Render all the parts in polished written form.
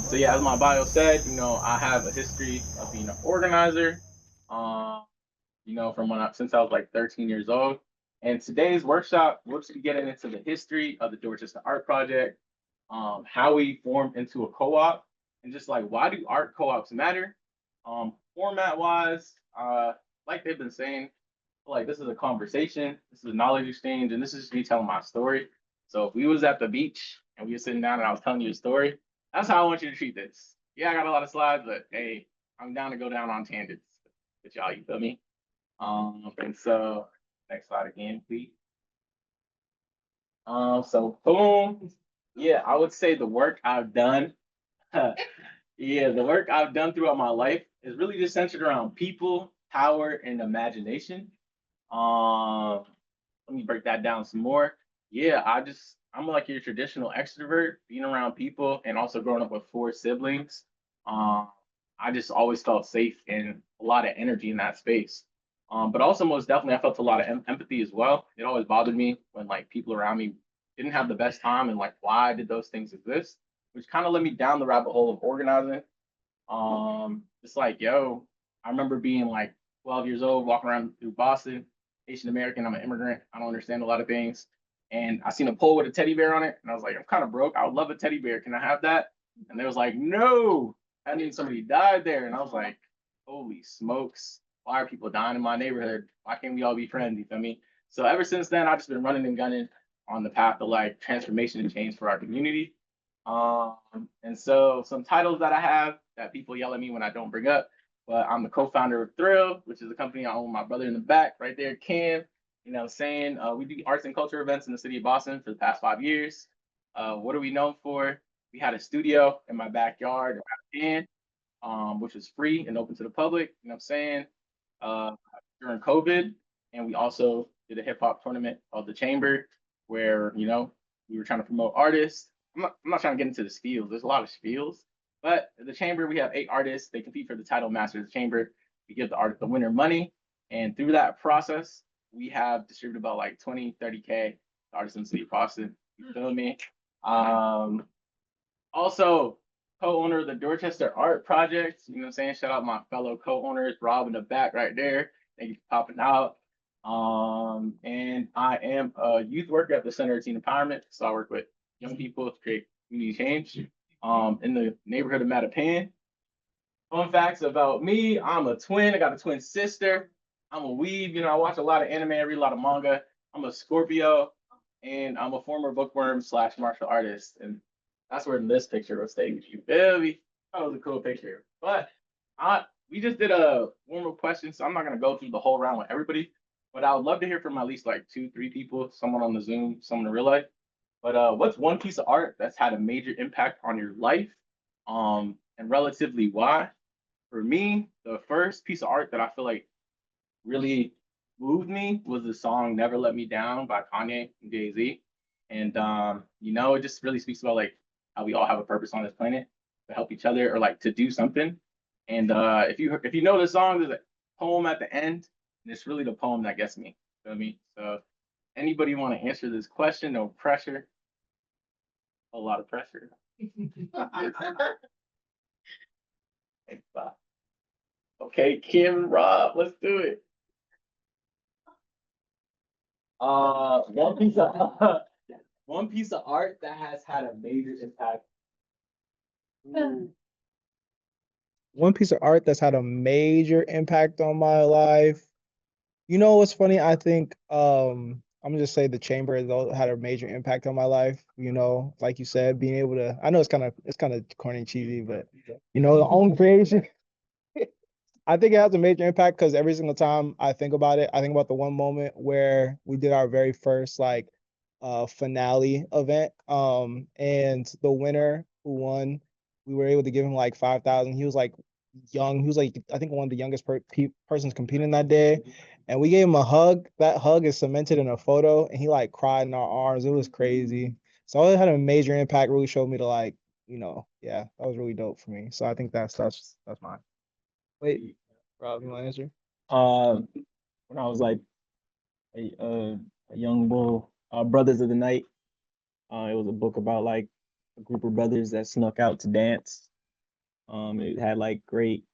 So yeah, as my bio said, I have a history of being an organizer. Um, from since I was like 13 years old. And today's workshop, we'll just be getting into the history of the Dorchester Art Project, how we formed into a co-op, and just like why do art co-ops matter? Format wise, like they've been saying, like this is a conversation, this is a knowledge exchange, and this is just me telling my story. So if we was at the beach and we were sitting down and I was telling you a story, that's how I want you to treat this. Yeah, I got a lot of slides, but hey, I'm down to go down on tangents with y'all. You feel me? And so next slide again, please. So boom. Yeah, I would say the work I've done. Yeah, the work I've done throughout my life is really just centered around people, power, and imagination. Um, Let me break that down some more. Yeah, I'm like your traditional extrovert, being around people and also growing up with four siblings. Um, I just always felt safe and a lot of energy in that space. But also most definitely I felt a lot of empathy as well. It always bothered me when like people around me didn't have the best time and like why did those things exist, which kind of led me down the rabbit hole of organizing. It's like, yo, I remember being like 12 years old, walking around through Boston, Asian American. I'm an immigrant. I don't understand a lot of things. And I seen a pole with a teddy bear on it, and I was like, I'm kind of broke. I would love a teddy bear. Can I have that? And they was like, no. That means somebody died there. And I was like, holy smokes. Why are people dying in my neighborhood? Why can't we all be friends? You feel me? So ever since then, I've just been running and gunning on the path of like transformation and change for our community. And so some titles that I have that people yell at me when I don't bring up, but I'm the co-founder of Thrill, which is a company I own with my brother in the back right there, Cam. Saying we do arts and culture events in the city of Boston for the past 5 years. What are we known for? We had a studio in my backyard which was free and open to the public. You know what I'm saying? Uh, During COVID, and we also did a hip hop tournament called the Chamber, where we were trying to promote artists. I'm not trying to get into the spiels. There's a lot of spiels, but the Chamber we have 8 artists. They compete for the title Master of the Chamber. We give the winner money, and through that process, we have distributed about like 20, 30K to artists in the city of Boston. You feel me? Um, Also, co-owner of the Dorchester Art Project. You know what I'm saying? Shout out my fellow co-owners, Rob in the back right there. Thank you for popping out. And I am a youth worker at the Center of Teen Empowerment. So I work with young people to create community change in the neighborhood of Mattapan. Fun facts about me, I'm a twin. I got a twin sister. I'm a weeb. I watch a lot of anime, I read a lot of manga. I'm a Scorpio, and I'm a former bookworm slash martial artist. And that's where this picture was taken. You feel me? That was a cool picture. But we just did a warm up question, so I'm not gonna go through the whole round with everybody. But I would love to hear from at least like two, three people, someone on the Zoom, someone in real life. But what's one piece of art that's had a major impact on your life? And relatively why? For me, the first piece of art that I feel like really moved me was the song "Never Let Me Down" by Kanye and Jay-Z. And it just really speaks about like how we all have a purpose on this planet to help each other or like to do something. And if you know the song, there's a poem at the end, and it's really the poem that gets me. Feel me? So anybody want to answer this question? No pressure. A lot of pressure. Okay, Kim, Rob, let's do it. One piece of one piece of art that has had a major impact. Ooh. One piece of art that's had a major impact on my life. You know what's funny? I think I'm gonna just say the chamber though had a major impact on my life. Like you said, being able to I know it's kind of corny and cheesy, but the own creation. I think it has a major impact because every single time I think about it, I think about the one moment where we did our very first like finale event. And the winner who won, we were able to give him like 5,000. He was like young. He was like I think one of the youngest persons competing that day. And we gave him a hug. That hug is cemented in a photo, and he like cried in our arms. It was crazy. So it had a major impact. Really showed me to like, yeah, that was really dope for me. So I think that's mine. Wait, Rob, you want to answer? Uh, when I was like a young bull, Brothers of the Night. It was a book about like a group of brothers that snuck out to dance. It had like great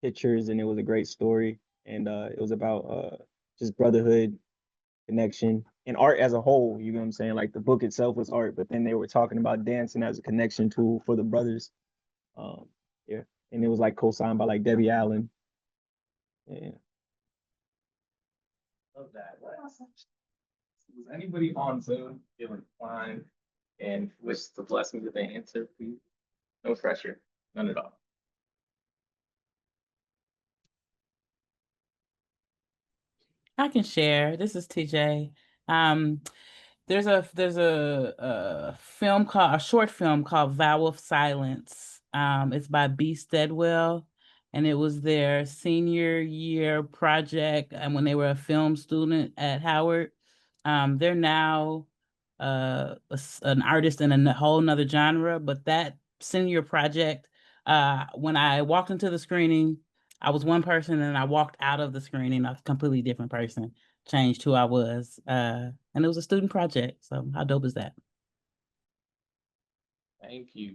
pictures and it was a great story. And it was about just brotherhood, connection, and art as a whole. You know what I'm saying? Like the book itself was art, but then they were talking about dancing as a connection tool for the brothers. Um, yeah, and it was like co-signed by like Debbie Allen. Yeah. Love that. What else? Was anybody on Zoom feeling fine and wish to bless me with an answer, please? No pressure, none at all. I can share. This is TJ. Um, there's a film called a short film called Vow of Silence. It's by B. Steadwell, and it was their senior year project. And when they were a film student at Howard, they're now an artist in a whole nother genre. But that senior project, when I walked into the screening, I was one person, and I walked out of the screening, a completely different person, changed who I was. And it was a student project. So how dope is that? Thank you.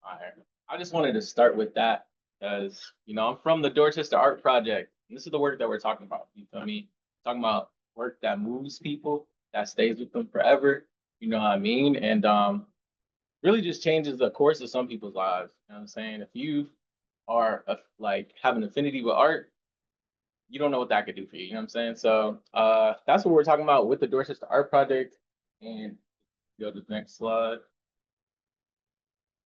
All right. I just wanted to start with that because, I'm from the Dorchester Art Project. And this is the work that we're talking about. You feel me? Talking about work that moves people, that stays with them forever. You know what I mean? And really just changes the course of some people's lives. You know what I'm saying? If you are like have an affinity with art, you don't know what that could do for you. You know what I'm saying? So that's what we're talking about with the Dorchester Art Project. And go to the next slide.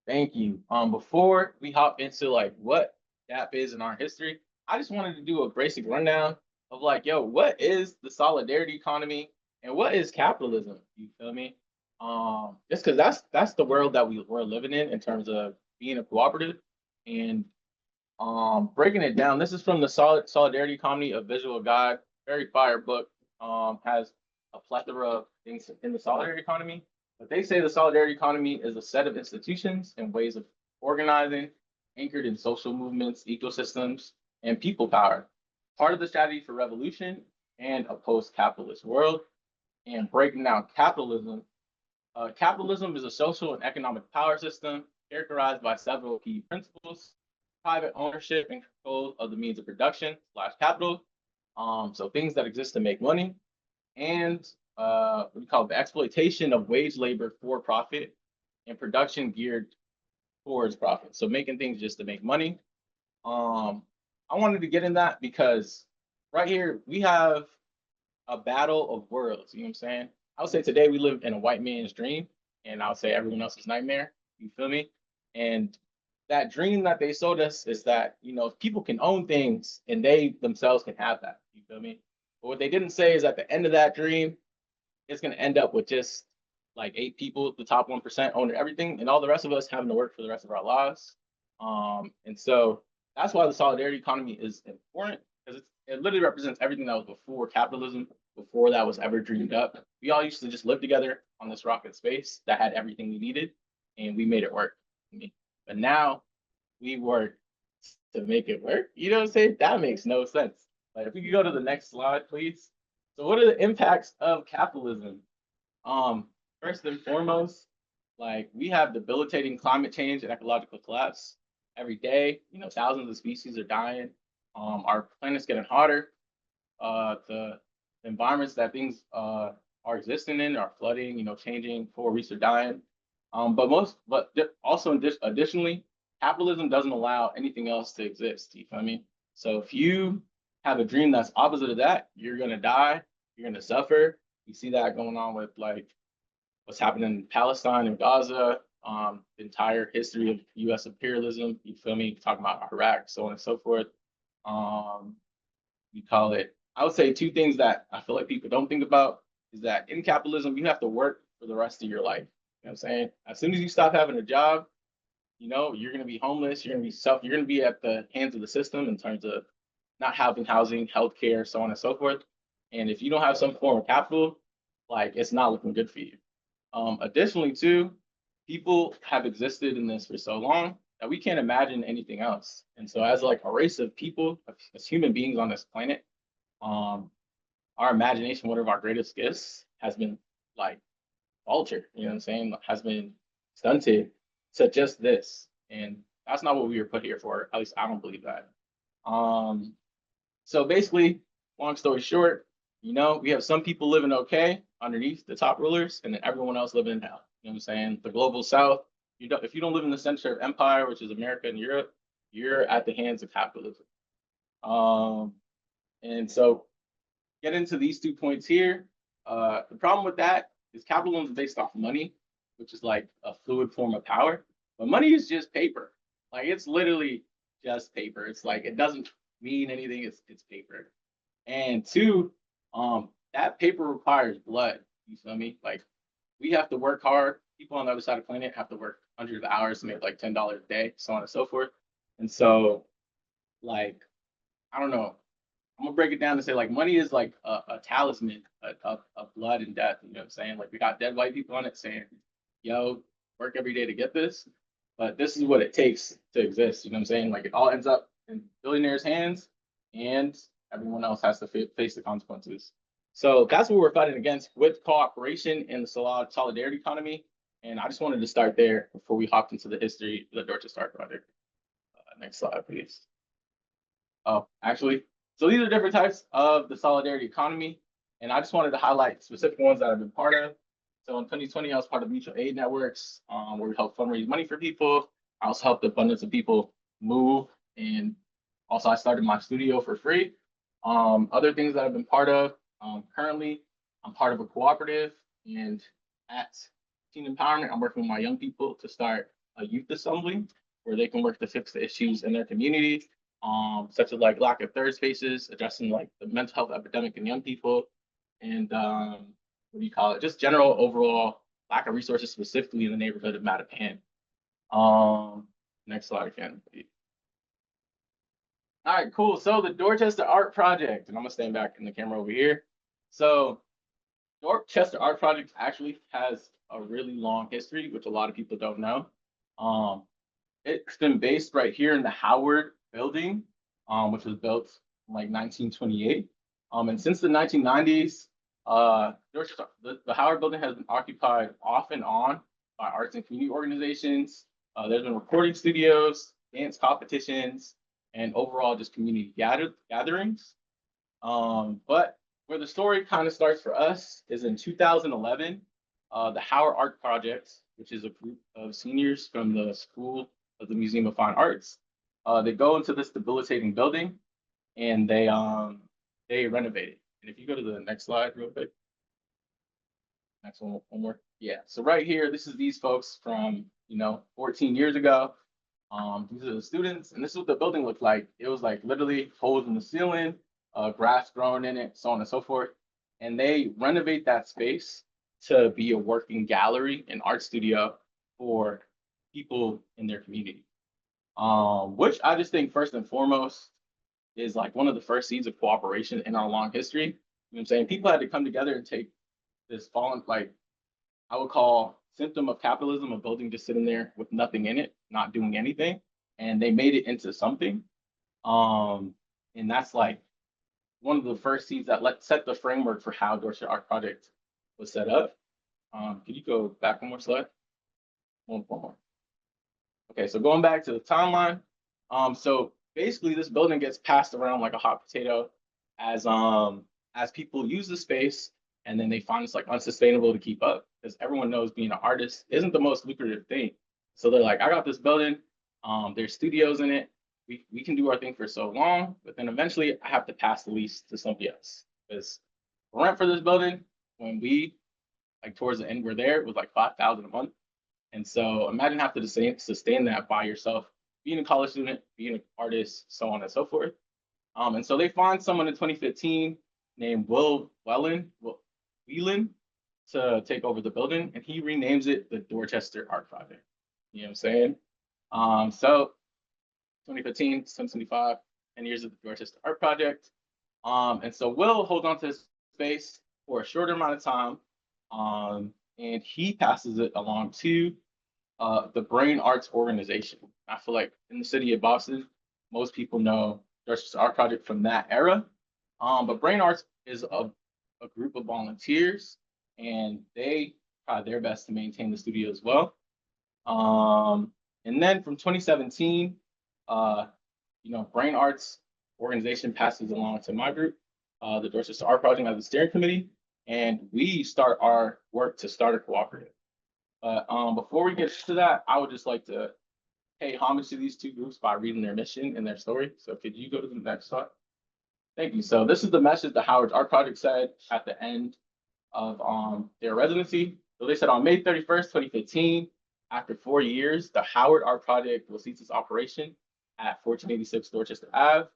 Thank you. Before we hop into like what GAP is in our history, I just wanted to do a basic rundown of like, yo, what is the solidarity economy and what is capitalism? You feel me? Just because that's the world that we're living in terms of being a cooperative. And breaking it down, this is from the Solidarity Economy, a visual guide, very fire book. Has a plethora of things in the solidarity economy. But they say the solidarity economy is a set of institutions and ways of organizing anchored in social movements, ecosystems, and people power. Part of the strategy for revolution and a post-capitalist world. And breaking down capitalism, capitalism is a social and economic power system characterized by several key principles: private ownership and control of the means of production slash capital. So things that exist to make money, and what do you call it? The exploitation of wage labor for profit and production geared towards profit. So making things just to make money. I wanted to get in that because right here we have a battle of worlds. You know what I'm saying? I would say today we live in a white man's dream, and I would say everyone else's nightmare. You feel me? And that dream that they sold us is that people can own things and they themselves can have that. You feel me? But what they didn't say is at the end of that dream, it's going to end up with just like 8 people, the top 1% owning everything, and all the rest of us having to work for the rest of our lives. And so that's why the solidarity economy is important, because it literally represents everything that was before capitalism, before that was ever dreamed up. We all used to just live together on this rocket space that had everything we needed, and we made it work. But now we work to make it work. You know what I'm saying? That makes no sense. Like if we could go to the next slide, please. So what are the impacts of capitalism? First and foremost, like we have debilitating climate change and ecological collapse every day. Thousands of species are dying. Our planet's getting hotter. The environments that things are existing in are flooding. Changing. Coral reefs are dying. Also additionally, capitalism doesn't allow anything else to exist. You feel me? So if you have a dream that's opposite of that, you're gonna die. You're gonna suffer. You see that going on with like what's happening in Palestine and Gaza, the entire history of U.S. imperialism. You feel me? Talking about Iraq, so on and so forth. We call it. I would say two things that I feel like people don't think about is that in capitalism, you have to work for the rest of your life. You know what I'm saying? As soon as you stop having a job, you're gonna be homeless. You're gonna be at the hands of the system in terms of not having housing, healthcare, so on and so forth. And if you don't have some form of capital, like it's not looking good for you. Additionally, too, people have existed in this for so long that we can't imagine anything else. And so, as like a race of people, as human beings on this planet, our imagination, one of our greatest gifts, has been like vulture. You know what I'm saying? Has been stunted to just this. And that's not what we were put here for. At least I don't believe that. So basically, long story short, we have some people living okay underneath the top rulers, and then everyone else living in hell. You know what I'm saying? The global south, if you don't live in the center of empire, which is America and Europe, you're at the hands of capitalism. And so get into these 2 points here. The problem with that is capitalism is based off money, which is like a fluid form of power. But money is just paper. Like it's literally just paper. It's like it doesn't mean anything. It's paper. And two, that paper requires blood. You feel me? Like we have to work hard. People on the other side of the planet have to work hundreds of hours to make like $10 a day, so on and so forth. And so, like, I don't know. I'm gonna break it down and say like money is like a talisman of blood and death. You know what I'm saying? Like we got dead white people on it saying, "Yo, work every day to get this," but this is what it takes to exist. You know what I'm saying? Like it all ends up in billionaires' hands, and everyone else has to face the consequences. So that's what we're fighting against with cooperation in the solidarity economy. And I just wanted to start there before we hopped into the history of the Dorchester Art Project. Next slide, please. Oh, actually, so these are different types of the solidarity economy. And I just wanted to highlight specific ones that I've been part of. So in 2020, I was part of mutual aid networks where we helped fundraise money for people. I also helped abundance of people move. And also I started my studio for free. Other things that I've been part of, currently, I'm part of a cooperative, and at Teen Empowerment, I'm working with my young people to start a youth assembly where they can work to fix the issues in their community, such as like lack of third spaces, addressing like the mental health epidemic in young people, and what do you call it? Just general overall lack of resources, specifically in the neighborhood of Mattapan. Next slide again, please. All right, cool. So the Dorchester Art Project, and I'm gonna stand back in the camera over here. So Dorchester Art Project actually has a really long history, which a lot of people don't know. It's been based right here in the Howard building, which was built in like 1928. And since the 1990s, the Howard building has been occupied off and on by arts and community organizations. There's been recording studios, dance competitions, and overall just community gatherings. But where the story kind of starts for us is in 2011, the Howard Art Project, which is a group of seniors from the School of the Museum of Fine Arts, they go into this debilitating building and they renovate it. And if you go to the next slide real quick. Next one more. Yeah, so right here, this is these folks from 14 years ago. These are the students, and this is what the building looked like. It was like literally holes in the ceiling, grass growing in it, so on and so forth. And they renovate that space to be a working gallery and art studio for people in their community. Which I just think first and foremost is like one of the first seeds of cooperation in our long history. You know what I'm saying? People had to come together and take this fallen, like I would call symptom of capitalism, a building just sitting there with nothing in it, not doing anything, and they made it into something. And that's like one of the first seeds that set the framework for how Dorchester Art Project was set up. Can you go back one more slide? One more. Okay, so going back to the timeline. So basically this building gets passed around like a hot potato as people use the space, and then they find it's like unsustainable to keep up because everyone knows being an artist isn't the most lucrative thing. So they're like, I got this building, there's studios in it, we can do our thing for so long, but then eventually I have to pass the lease to somebody else because rent for this building when we like towards the end we're there, it was like $5,000 a month. And so imagine having to sustain that by yourself, being a college student, being an artist, so on and so forth. And so they find someone in 2015 named Will Whelan to take over the building, and he renames it the Dorchester Art Project. You know what I'm saying? So 2015, 2025, 10 years of the Dorchester Art Project. And so Will holds on to his space for a shorter amount of time, and he passes it along to the Brain Arts Organization. I feel like in the city of Boston, most people know Dorchester Art Project from that era. But Brain Arts is a group of volunteers, and they try their best to maintain the studio as well. And then from 2017, Brain Arts organization passes along to my group, the Dorchester Art Project as a steering committee, and we start our work to start a cooperative. But before we get to that, I would just like to pay homage to these two groups by reading their mission and their story. So could you go to the next slide? Thank you. So this is the message the Howard's Art Project said at the end of their residency. So they said on May 31st, 2015, after 4 years, the Howard Art Project will cease its operation at 1486 Dorchester Ave.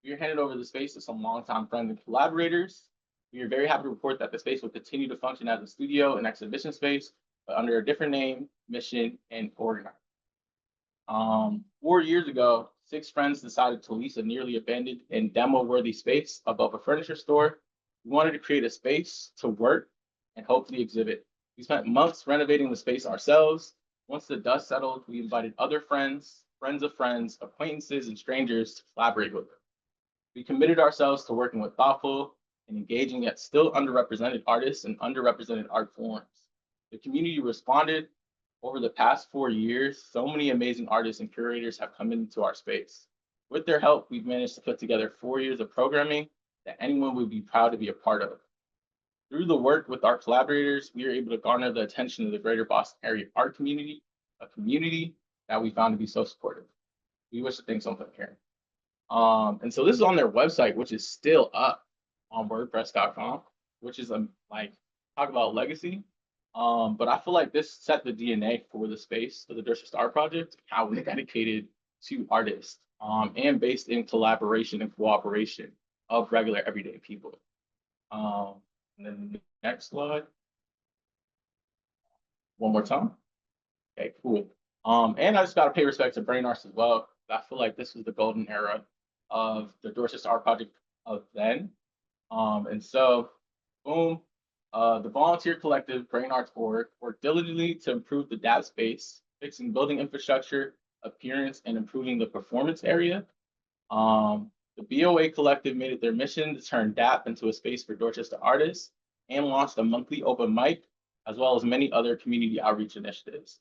We are handed over the space to some longtime friends and collaborators. We are very happy to report that the space will continue to function as a studio and exhibition space, but under a different name, mission, and organizer. 4 years ago, 6 friends decided to lease a nearly abandoned and demo-worthy space above a furniture store. We wanted to create a space to work and hopefully exhibit. We spent months renovating the space ourselves. Once the dust settled, we invited other friends, friends of friends, acquaintances, and strangers to collaborate with them. We committed ourselves to working with thoughtful and engaging yet still underrepresented artists and underrepresented art forms. The community responded. Over the past 4 years, so many amazing artists and curators have come into our space. With their help, we've managed to put together 4 years of programming that anyone would be proud to be a part of. Through the work with our collaborators, we are able to garner the attention of the greater Boston area art community, a community that we found to be so supportive. We wish to thank someone here. And so this is on their website, which is still up on WordPress.com, which is like, talk about legacy. But I feel like this set the DNA for the space of the Dorchester Art Project, how we're dedicated to artists, and based in collaboration and cooperation of regular everyday people. And then the next slide. One more time. Okay, cool. And I just got to pay respect to Brain Arts as well. I feel like this was the golden era of the Dorchester Art Project of then. And so, boom, the volunteer collective Brain Arts Org worked diligently to improve the DAP space, fixing building infrastructure, appearance, and improving the performance area. The BOA collective made it their mission to turn DAP into a space for Dorchester artists and launched a monthly open mic, as well as many other community outreach initiatives.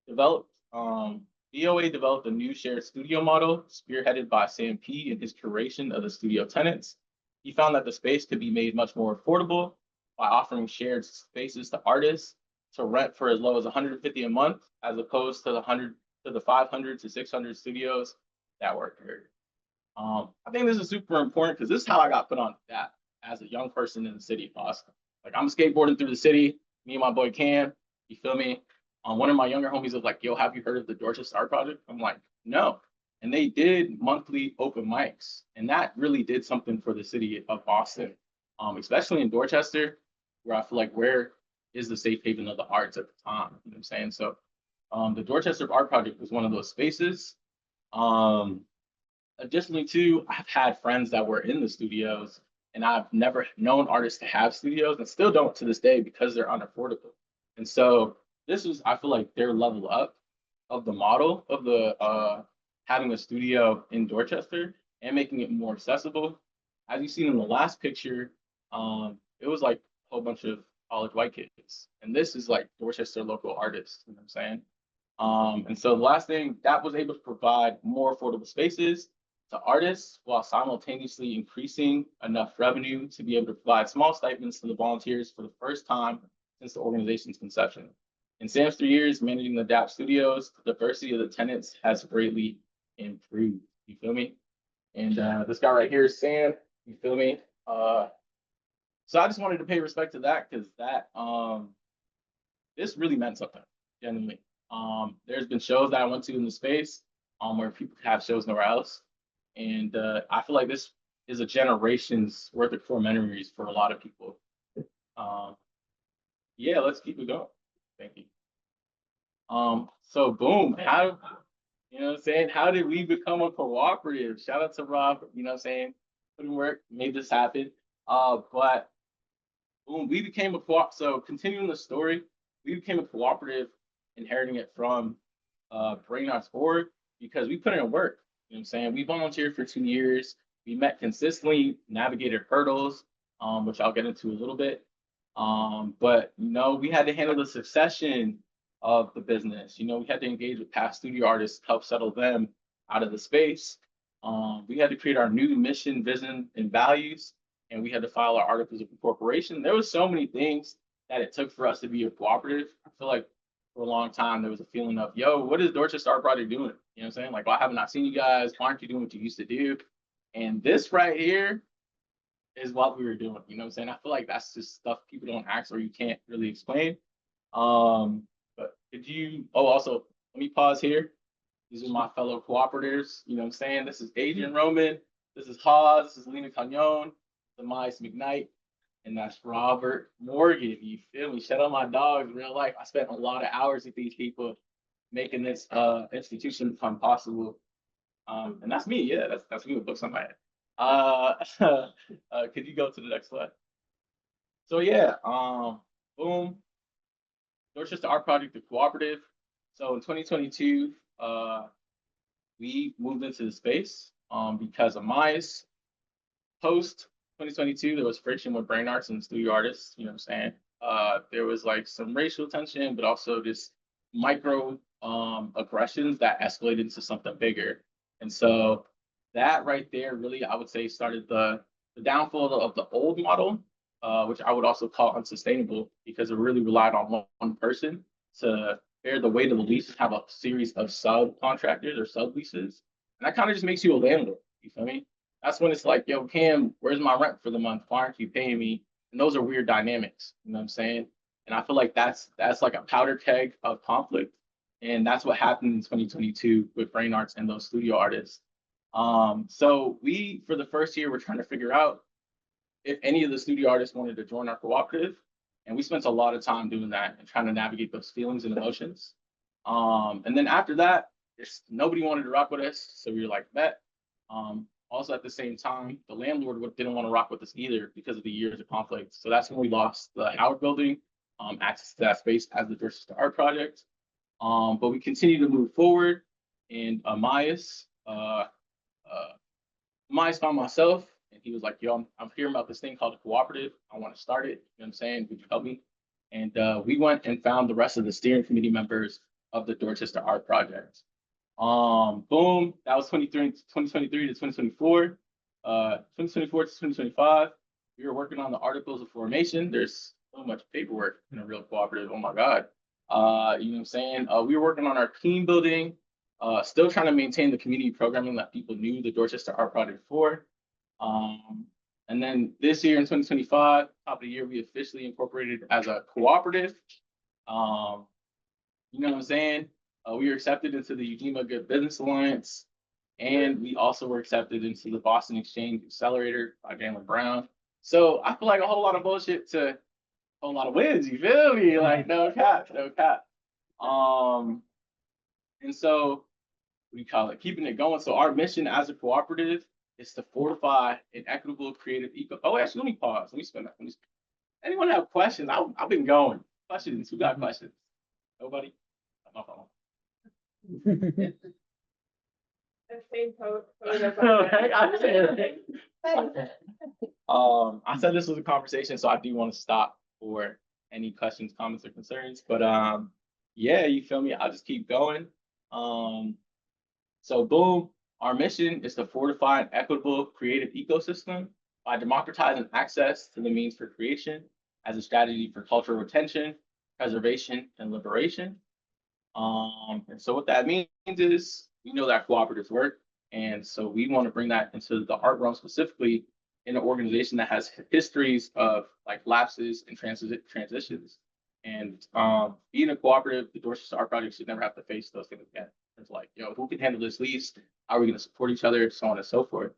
BOA developed a new shared studio model spearheaded by Sam P. and his curation of the studio tenants. He found that the space could be made much more affordable by offering shared spaces to artists to rent for as low as $150 a month, as opposed to the 500 to 600 studios that were here. I think this is super important because this is how I got put on that as a young person in the city of Boston. Like, I'm skateboarding through the city, me and my boy Cam, you feel me? One of my younger homies was like, yo, have you heard of the Dorchester Art Project? I'm like, no. And they did monthly open mics. And that really did something for the city of Boston, especially in Dorchester, where I feel like where is the safe haven of the arts at the time? You know what I'm saying? So the Dorchester Art Project was one of those spaces. Additionally, too, I've had friends that were in the studios, and I've never known artists to have studios and still don't to this day because they're unaffordable. And so this was, I feel like, their level up of the model of the having a studio in Dorchester and making it more accessible. As you've seen in the last picture, it was like a whole bunch of college white kids. And this is like Dorchester local artists, you know what I'm saying? And so the last thing, that was able to provide more affordable spaces to artists while simultaneously increasing enough revenue to be able to provide small stipends to the volunteers for the first time since the organization's conception. In Sam's 3 years managing the DAP studios, the diversity of the tenants has greatly improved. You feel me? And this guy right here is Sam. You feel me? So I just wanted to pay respect to that because that this really meant something, genuinely. There's been shows that I went to in the space where people have shows nowhere else. And I feel like this is a generation's worth of core memories for a lot of people. Yeah, let's keep it going. Thank you. So boom, how, you know what I'm saying? How did we become a cooperative? Shout out to Rob, you know what I'm saying? Put in work, made this happen. But boom, we became a co-op. So continuing the story, we became a cooperative, inheriting it from Brain Arts Org because we put in work. You know what I'm saying? We volunteered for 2 years. We met consistently, navigated hurdles, which I'll get into a little bit. But you know, we had to handle the succession of the business. You know, we had to engage with past studio artists, help settle them out of the space. We had to create our new mission, vision, and values, and we had to file our articles of incorporation. There was so many things that it took for us to be a cooperative. I feel like for a long time there was a feeling of, yo, what is Dorchester Art Project doing? You know what I'm saying? Like, why haven't I seen you guys? Why aren't you doing what you used to do? And this right here is what we were doing. You know what I'm saying? I feel like that's just stuff people don't ask or you can't really explain. But could you, oh, also, let me pause here. These are my fellow cooperatives. You know what I'm saying? This is Adrian Roman. This is Hawes. This is Lena Cagnon. Demise McKnight. And that's Robert Morgan. You feel me? Shout out my dogs in real life. I spent a lot of hours with these people making this institution become possible. And that's me. Yeah, that's me with books on my head. Could you go to the next slide? So yeah, boom. Dorchester Art Project, the cooperative. So in 2022, we moved into the space because of Myers. Post 2022, there was friction with brain arts and studio artists. You know what I'm saying? There was like some racial tension, but also just micro aggressions that escalated into something bigger. And so that right there really, I would say, started the downfall of the old model, which I would also call unsustainable because it really relied on one person to bear the weight of the lease, have a series of subcontractors or subleases. And that kind of just makes you a landlord. You feel me? That's when it's like, yo, Cam, where's my rent for the month? Why aren't you paying me? And those are weird dynamics. You know what I'm saying? And I feel like that's like a powder keg of conflict. And that's what happened in 2022 with brain arts and those studio artists. So we, for the first year, we're trying to figure out if any of the studio artists wanted to join our cooperative. And we spent a lot of time doing that and trying to navigate those feelings and emotions. And then after that, nobody wanted to rock with us. So we were like, bet. Also at the same time, the landlord didn't want to rock with us either because of the years of conflict. So that's when we lost the Howard building, access to that space as the Dorchester Art Project. But we continue to move forward. And Myers found myself, and he was like, yo, I'm hearing about this thing called a cooperative. I want to start it. You know what I'm saying? Would you help me? And we went and found the rest of the steering committee members of the Dorchester Art Project. Boom, that was 2023 to 2024. 2024 to 2025, we were working on the articles of formation. There's so much paperwork in a real cooperative. Oh my God. You know what I'm saying? We were working on our team building, still trying to maintain the community programming that people knew the Dorchester Art Project for. And then this year in 2025, top of the year, we officially incorporated as a cooperative. You know what I'm saying? We were accepted into the Ujima Good Business Alliance, and we also were accepted into the Boston Exchange Accelerator by Galen Brown. So I feel like a whole lot of bullshit to a whole lot of wins. You feel me? Like no cap, no cap. And so what do you call it? Keeping it going. So our mission as a cooperative is to fortify an equitable, creative eco. Oh, actually, let me pause. Let me spin that. Anyone have questions? I've been going. Questions? Who got questions? Nobody? My phone. I said this was a conversation, so I do want to stop for any questions, comments, or concerns. But yeah, you feel me? I'll just keep going. So boom, our mission is to fortify an equitable, creative ecosystem by democratizing access to the means for creation as a strategy for cultural retention, preservation, and liberation. And so what that means is we know that cooperatives work. And so we want to bring that into the art realm specifically in an organization that has histories of like lapses and transitions. And being a cooperative, the Dorchester Art Project should never have to face those things again. It's like, yo, who can handle this least? How are we going to support each other? So on and so forth.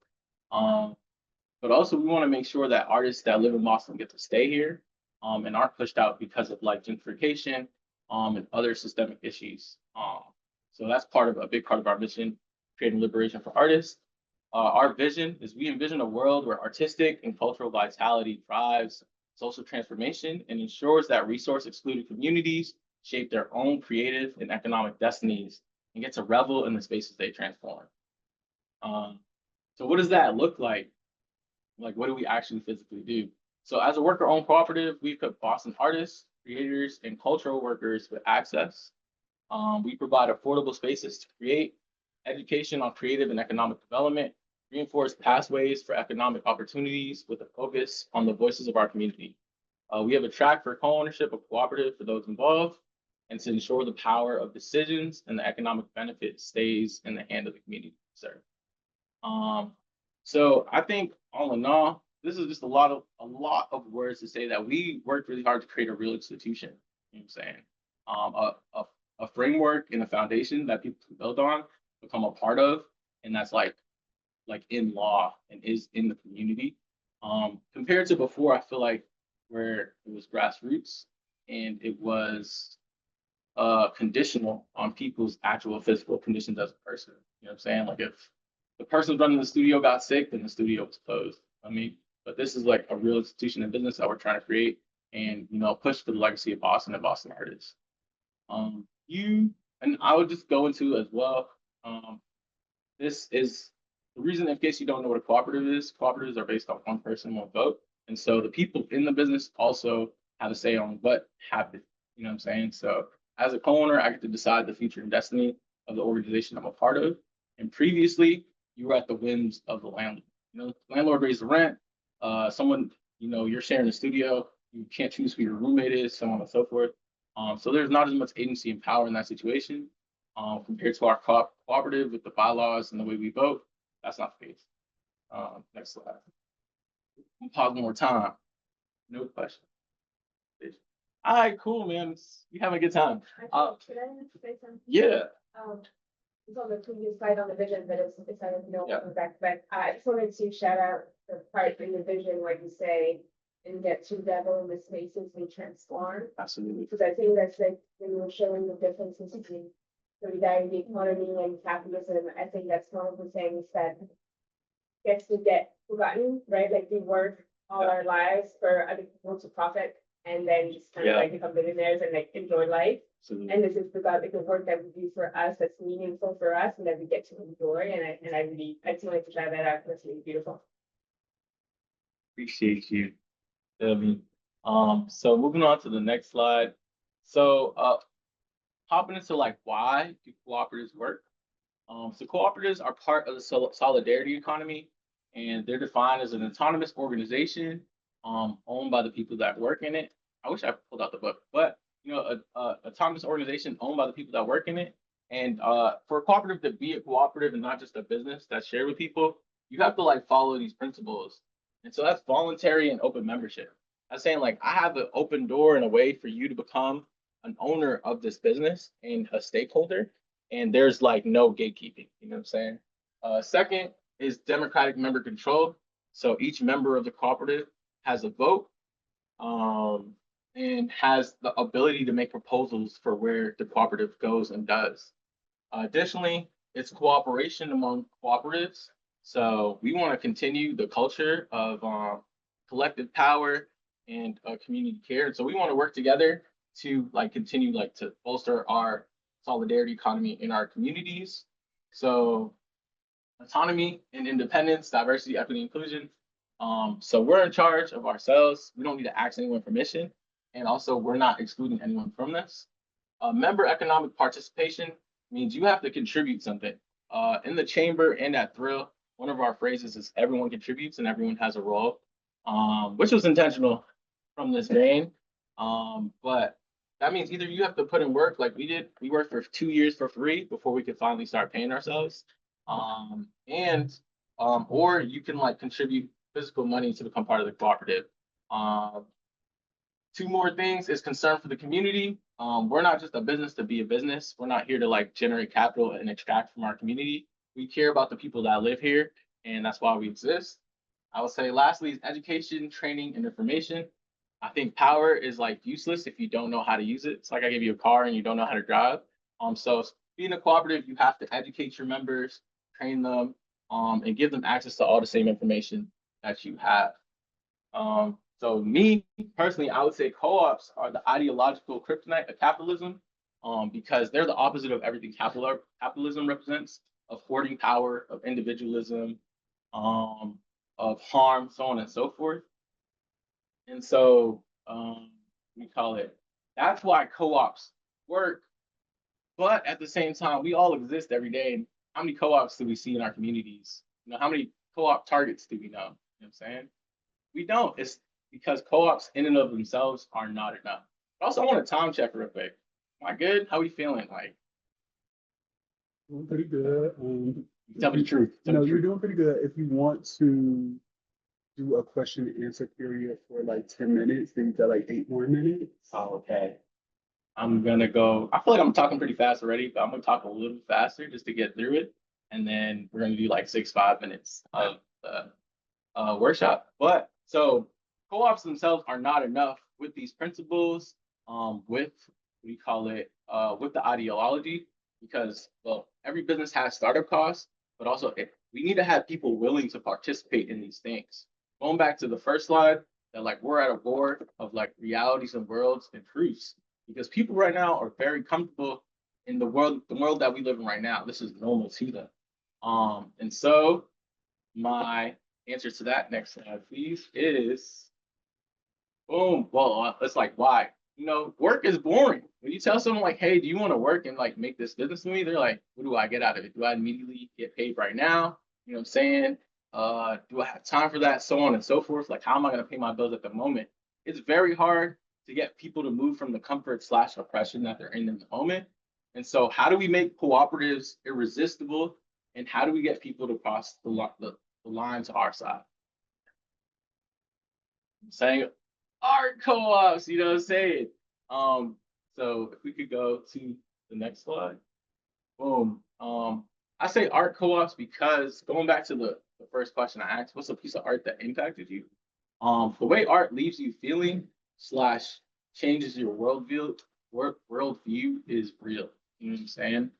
But also we want to make sure that artists that live in Boston get to stay here and aren't pushed out because of like gentrification and other systemic issues. So that's a big part of our mission, creating liberation for artists. Our vision is we envision a world where artistic and cultural vitality drives social transformation and ensures that resource excluded communities shape their own creative and economic destinies and get to revel in the spaces they transform. So what does that look like? Like, what do we actually physically do? So as a worker-owned cooperative, we equip Boston artists creators, and cultural workers with access. We provide affordable spaces to create, education on creative and economic development, reinforce pathways for economic opportunities with a focus on the voices of our community. We have a track for co-ownership of cooperative for those involved and to ensure the power of decisions and the economic benefit stays in the hand of the community, sir. So I think all in all, this is just a lot of words to say that we worked really hard to create a real institution. You know what I'm saying? A framework and a foundation that people can build on, become a part of, and that's like in law and is in the community. Compared to before, I feel like where it was grassroots and it was conditional on people's actual physical conditions as a person. You know what I'm saying? Like if the person running the studio got sick, then the studio was closed. I mean, but this is like a real institution and business that we're trying to create and push for the legacy of Boston and Boston artists. You and I would just go into as well. This is the reason, in case you don't know what a cooperative is. Cooperatives are based on one person, one vote, and so the people in the business also have a say on what happens. You know what I'm saying? So as a co-owner, I get to decide the future and destiny of the organization I'm a part of. And previously, you were at the whims of the landlord. The landlord raised the rent. Someone, you're sharing a studio. You can't choose who your roommate is, so on and so forth. So there's not as much agency and power in that situation compared to our cooperative with the bylaws and the way we vote. That's not the case. Next slide. I'll pause one more time. No question. All right, cool, man. You having a good time. Can I say something? Yeah. It's on the previous slide on the vision, but it's I don't know Yeah. back. But I just wanted to shout out the part in the vision where you say and get to level in the spaces we transform. Absolutely. Because I think that's like when you were showing the differences between solidarity, economy, and capitalism. I think that's one of the things that gets to get forgotten, right? Like we work all our lives for other people to profit and then just kind of like become billionaires and like enjoy life. Absolutely. And this is about like the work that we do for us that's meaningful for us and that we get to enjoy. And I just wanted to shout that out. That's really beautiful. Appreciate you. So moving on to the next slide. So hopping into like why do cooperatives work? So cooperatives are part of the solidarity economy, and they're defined as an autonomous organization owned by the people that work in it. I wish I pulled out the book, but a autonomous organization owned by the people that work in it. And for a cooperative to be a cooperative and not just a business that's shared with people, you have to like follow these principles. And so that's voluntary and open membership. I'm saying like I have an open door and a way for you to become an owner of this business and a stakeholder. And there's like no gatekeeping. You know what I'm saying? Second is democratic member control. So each member of the cooperative has a vote and has the ability to make proposals for where the cooperative goes and does. Additionally, it's cooperation among cooperatives. So we want to continue the culture of collective power and community care. So we want to work together to like continue like to bolster our solidarity economy in our communities. So autonomy and independence, diversity, equity, inclusion. So we're in charge of ourselves. We don't need to ask anyone permission. And also we're not excluding anyone from this. Member economic participation means you have to contribute something. In the chamber and at Thrill, one of our phrases is everyone contributes and everyone has a role, which was intentional from this vein. But that means either you have to put in work like we did. We worked for 2 years for free before we could finally start paying ourselves. Or you can like contribute physical money to become part of the cooperative. Two more things is concern for the community. We're not just a business to be a business. We're not here to like generate capital and extract from our community. We care about the people that live here, and that's why we exist. I would say lastly is education, training, and information. I think power is like useless if you don't know how to use it. It's like I give you a car and you don't know how to drive. So being a cooperative, you have to educate your members, train them, and give them access to all the same information that you have. So me personally, I would say co-ops are the ideological kryptonite of capitalism, because they're the opposite of everything capitalism represents, of hoarding power, of individualism, of harm, so on and so forth. And so we call it That's why co-ops work. But at the same time, we all exist every day. And how many co-ops do we see in our communities? How many co-op targets do we know? You know what I'm saying? We don't. It's because co-ops in and of themselves are not enough. But also, I want a time check real quick. Am I good? How we feeling? Like, Doing pretty good. tell me the truth. Tell me No, the you're truth. doing pretty good. If you want to do a question and answer period for like 10 minutes, then you got like 8 more minutes. Oh, okay. I'm gonna go. I feel like I'm talking pretty fast already, but I'm gonna talk a little faster just to get through it. And then we're gonna do like 5 minutes of the workshop. But so co-ops themselves are not enough with these principles, with what do you call it, with the ideology, because well, every business has startup costs, but also we need to have people willing to participate in these things. Going back to the first slide, that like we're at a war of like realities and worlds and truths, because people right now are very comfortable in the world that we live in right now. This is normal to them. And so my answer to that, next slide, please, is boom. Well, it's like why? Work is boring. When you tell someone like, "Hey, do you want to work and like make this business with me?" They're like, "What do I get out of it? Do I immediately get paid right now? You know what I'm saying? Do I have time for that? So on and so forth. Like, how am I going to pay my bills at the moment?" It's very hard to get people to move from the comfort/oppression that they're in the moment. And so, how do we make cooperatives irresistible? And how do we get people to cross the line to our side? I'm saying art co-ops, you know what I'm saying? So if we could go to the next slide. Boom. I say art co-ops because going back to the first question I asked, what's a piece of art that impacted you? The way art leaves you feeling slash changes your worldview is real. You know what I'm saying?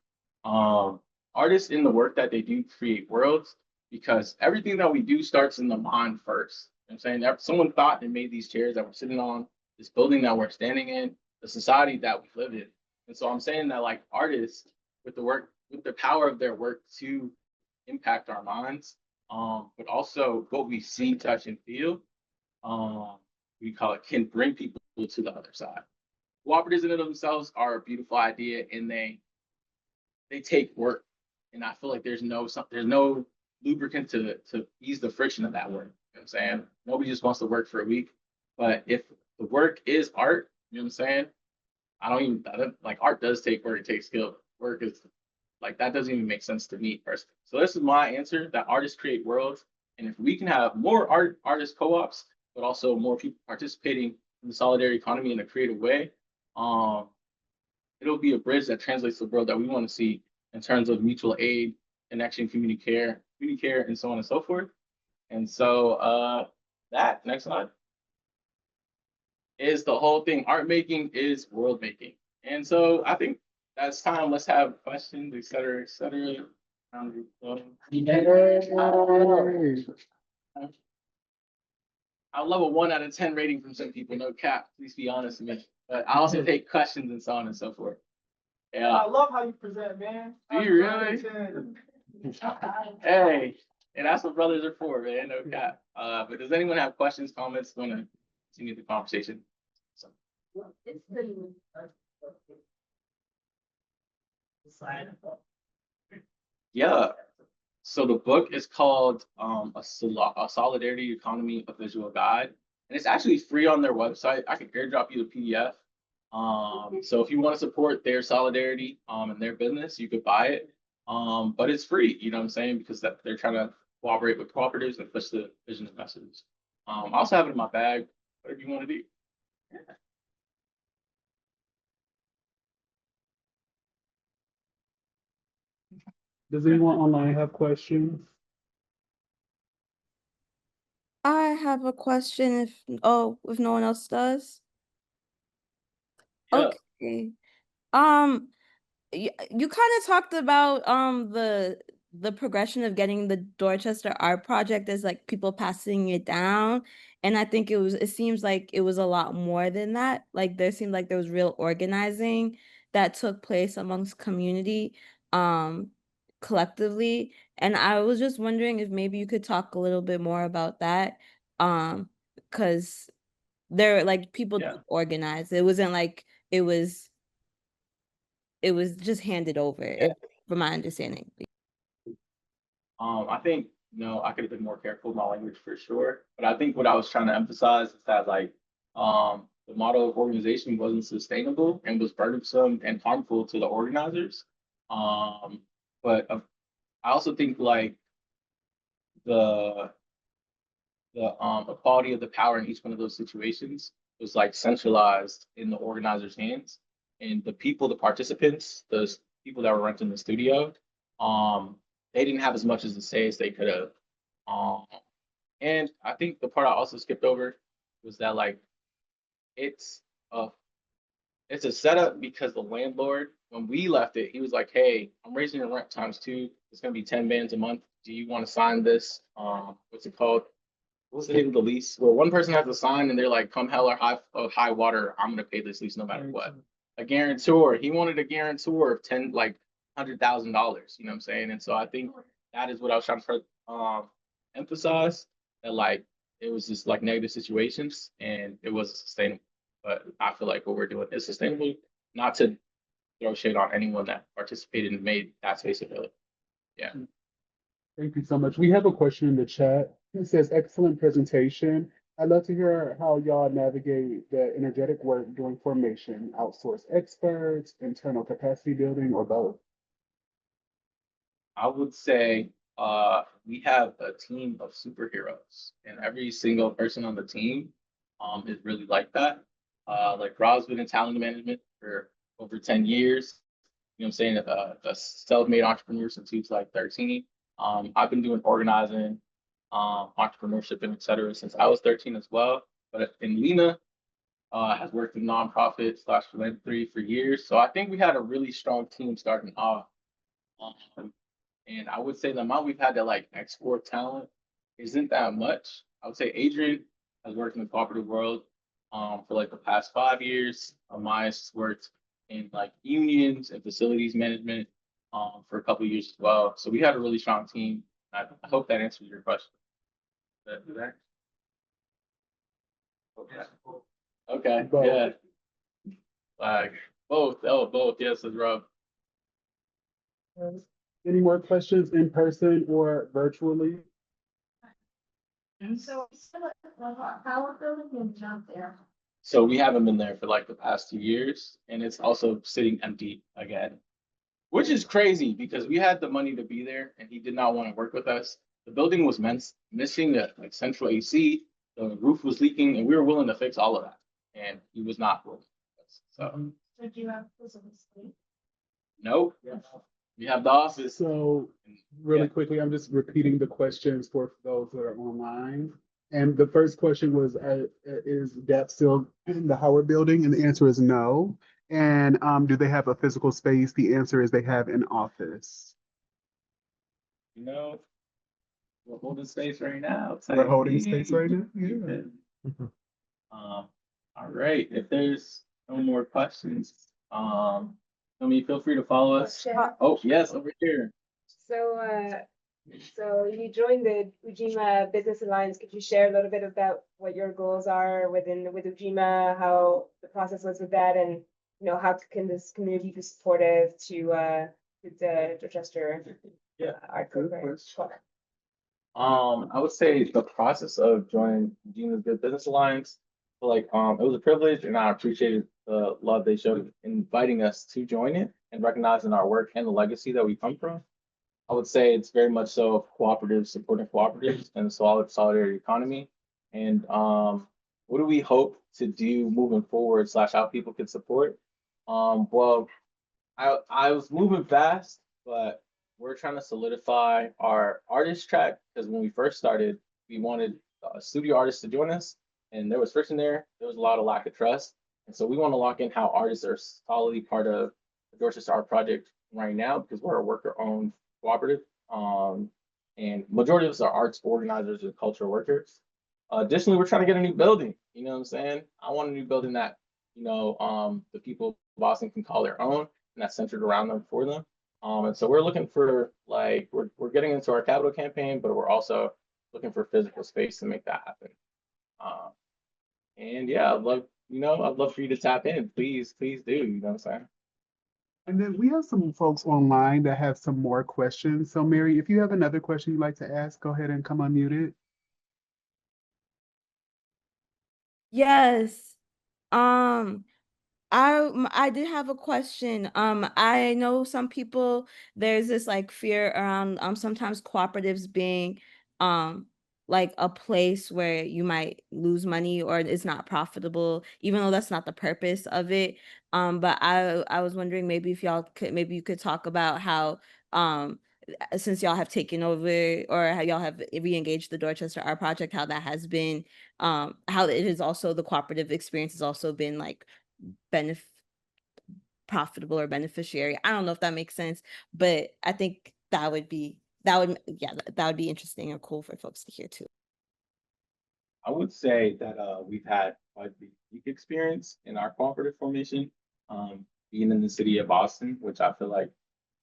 Artists in the work that they do create worlds because everything that we do starts in the mind first. You know what I'm saying that someone thought and made these chairs that we're sitting on, this building that we're standing in, the society that we live in. And so I'm saying that like artists with the power of their work to impact our minds, but also what we see, touch, and feel, we call it can bring people to the other side. Cooperatives in and of themselves are a beautiful idea, and they take work, and I feel like there's no lubricant to ease the friction of that work. You know what I'm saying? Nobody just wants to work for a week, but if the work is art, you know what I'm saying? Like art does take work, it takes skill. Work is like that doesn't even make sense to me personally. So this is my answer that artists create worlds. And if we can have more artist co-ops, but also more people participating in the solidarity economy in a creative way, it'll be a bridge that translates the world that we want to see in terms of mutual aid, connection, community care, and so on and so forth. And so that next slide is the whole thing. Art making is world making. And so I think that's time. Let's have questions, et cetera, et cetera. I'll level 1 out of 10 rating from some people, no cap. Please be honest with me. But I also take questions and so on and so forth. Yeah. I love how you present, man. Do you really? Hey, and that's what brothers are for, man. No cap. But does anyone have questions, comments, want to continue the conversation? So. Yeah. So the book is called a Solidarity Economy, a Visual Guide, and it's actually free on their website. I can airdrop you the PDF. So if you want to support their solidarity and their business, you could buy it. But it's free, you know what I'm saying? Because they're trying to cooperate with cooperatives and push the vision and messages. I also have it in my bag, whatever you want to do. Yeah. Does anyone online have questions? I have a question if no one else does. Yeah. Okay. You kind of talked about the progression of getting the Dorchester Art Project as like people passing it down. And I think it seems like it was a lot more than that. Like there seemed like there was real organizing that took place amongst community collectively. And I was just wondering if maybe you could talk a little bit more about that. Because they're like people Yeah. organized. It wasn't like it was just handed over, from my understanding. I think, I could have been more careful with my language for sure. But I think what I was trying to emphasize is that like the model of organization wasn't sustainable and was burdensome and harmful to the organizers. But I also think like the equality of the power in each one of those situations was like centralized in the organizer's hands, and the people, the participants, the people that were renting the studio, they didn't have as much as to say as they could have. And I think the part I also skipped over was that like it's a it's a setup because the landlord, when we left it, he was like, "Hey, I'm raising your rent times two. It's gonna be 10 bands a month. Do you want to sign this? What's it called? What's the name of the lease? Well, one person has to sign, and they're like, "Come hell or high water, I'm gonna pay this lease no matter what." A guarantor. He wanted a guarantor of $100,000. You know what I'm saying? And so I think that is what I was trying to emphasize, that like it was just like negative situations and it wasn't sustainable. But I feel like what we're doing is sustainable, not to throw shade on anyone that participated and made that space available. Yeah. Thank you so much. We have a question in the chat. It says, excellent presentation. I'd love to hear how y'all navigate the energetic work during formation, outsource experts, internal capacity building, or both. I would say we have a team of superheroes, and every single person on the team is really like that. Like Rob's been in talent management for over 10 years. You know what I'm saying? A self-made entrepreneur since he was like 13. I've been doing organizing, entrepreneurship, and et cetera since I was 13 as well. But in Lena, has worked in nonprofit / philanthropy for years. So I think we had a really strong team starting off. And I would say the amount we've had to like export talent isn't that much. I would say Adrian has worked in the cooperative world for like the past 5 years. Amaya's worked in like unions and facilities management for a couple of years as well. So we had a really strong team. I hope that answers your question. Did that? Okay. Both. Yeah. Like both. Oh, both. Yes, it's Rob. Any more questions in person or virtually? So, how building is not there? So we haven't been there for like the past 2 years, and it's also sitting empty again, which is crazy because we had the money to be there, and he did not want to work with us. The building was missing the like central AC, the roof was leaking, and we were willing to fix all of that, and he was not willing to fix us. So So do you have physical space? nope, we have the office. So really Yeah. quickly, I'm just repeating the questions for those that are online. And the first question was, is DAP still in the Howard building? And the answer is no. And do they have a physical space? The answer is they have an office. You know, we're holding space right now. We're holding space right now? Yeah. All right. If there's no more questions, feel free to follow us. Oh, yes, over here. So you joined the Ujima Business Alliance. Could you share a little bit about what your goals are with Ujima, how the process was with that, and how can this community be supportive to the Dorchester Art Program? I would say the process of joining Ujima's Good Business Alliance, it was a privilege, and I appreciated the love they showed inviting us to join it and recognizing our work and the legacy that we come from. I would say it's very much so cooperatives, supporting cooperatives and the solidarity economy. And what do we hope to do moving forward / how people can support? Well, I was moving fast, but we're trying to solidify our artist track because when we first started, we wanted studio artists to join us, and there was friction there. There was a lot of lack of trust, and so we want to lock in how artists are solidly part of the Dorchester Art Project right now because we're a worker-owned cooperative, and majority of us are arts organizers and cultural workers. Additionally, we're trying to get a new building. You know what I'm saying? I want a new building that the people of Boston can call their own, and that's centered around them for them. And so we're looking for we're getting into our capital campaign, but we're also looking for physical space to make that happen. And yeah, I'd love I'd love for you to tap in. Please do. You know what I'm saying? And then we have some folks online that have some more questions. So Mary, if you have another question you'd like to ask, go ahead and come unmuted. Yes. Um, I did have a question. I know some people, there's this like fear around sometimes cooperatives being like a place where you might lose money or it's not profitable, even though that's not the purpose of it. But I was wondering maybe if y'all could, maybe you could talk about how since y'all have taken over or how y'all have re-engaged the Dorchester Art Project, how that has been how it is also the cooperative experience has also been like benef profitable or beneficiary. I don't know if that makes sense, but I think that would be that would be interesting or cool for folks to hear too. I would say that we've had quite a unique experience in our cooperative formation, being in the city of Boston, which I feel like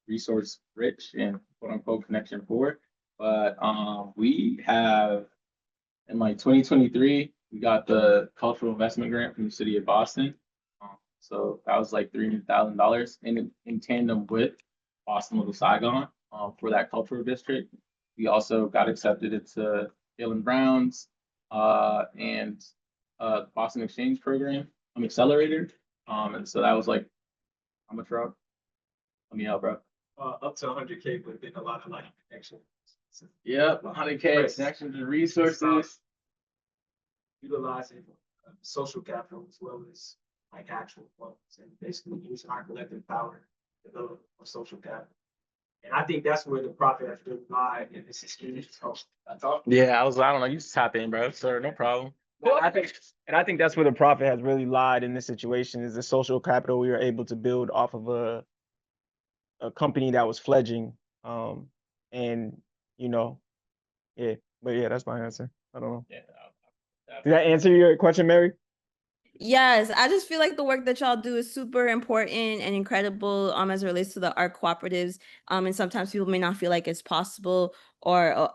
resource rich and quote unquote connection poor. But we have in like 2023, we got the cultural investment grant from the city of Boston. So that was like $300,000 in tandem with Boston Little Saigon for that cultural district. We also got accepted into Galen Brown's and Boston Exchange Program, Accelerator. And so that was like, how much, Rob? Let me out, bro. Up to 100K, but then a lot of like connections. Yep, 100K connections and resources. Utilizing social capital as well as like actual funds and basically using our collective power to develop a social capital. And I think that's where the profit has really lied in this experience. So that's all. Yeah, I don't know. You just tap in, bro. Sir, no problem. I think that's where the profit has really lied in this situation is the social capital we were able to build off of a company that was fledging. And yeah, but yeah, that's my answer. I don't know. Yeah. Did that answer your question, Mary? Yes, I just feel like the work that y'all do is super important and incredible as it relates to the art cooperatives. And sometimes people may not feel like it's possible or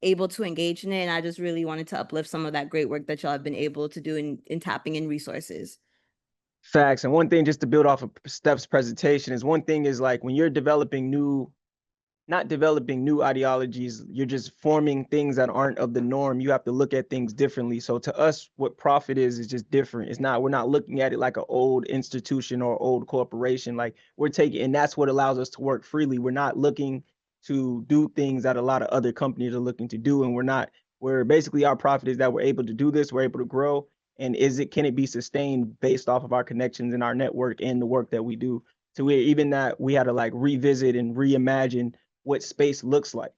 able to engage in it. And I just really wanted to uplift some of that great work that y'all have been able to do in tapping in resources. Facts. And one thing just to build off of Steph's presentation is one thing is like when you're not developing new ideologies, you're just forming things that aren't of the norm. You have to look at things differently. So to us, what profit is just different. We're not looking at it like an old institution or old corporation. Like we're taking, and that's what allows us to work freely. We're not looking to do things that a lot of other companies are looking to do. And we're basically our profit is that we're able to do this, we're able to grow. And can it be sustained based off of our connections and our network and the work that we do? So we had to like revisit and reimagine what space looks like,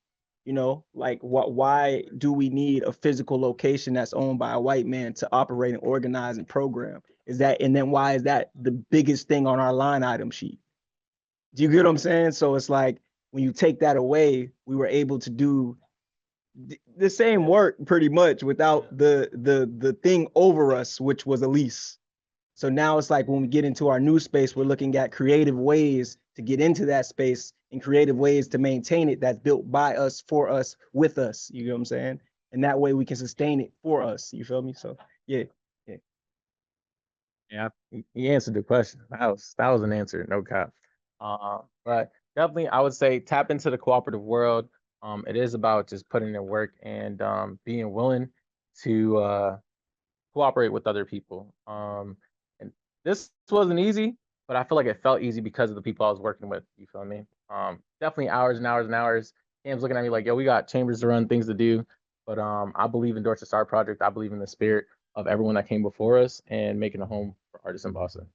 like why do we need a physical location that's owned by a white man to operate and organize and program? And then why is that the biggest thing on our line item sheet? Do you get what I'm saying? So it's like when you take that away, we were able to do the same work pretty much without the thing over us, which was a lease. So now it's like when we get into our new space, we're looking at creative ways to get into that space and creative ways to maintain it that's built by us, for us, with us. You know what I'm saying? And that way we can sustain it for us. You feel me? So yeah. Yeah, you answered the question. That was an answer, no cap. But definitely, I would say tap into the cooperative world. It is about just putting in work and being willing to cooperate with other people. And this wasn't easy, but I feel like it felt easy because of the people I was working with. You feel me? Definitely hours and hours and hours. Cam's looking at me like, yo, we got chambers to run, things to do. But I believe in Dorchester Art Project. I believe in the spirit of everyone that came before us and making a home for artists in Boston.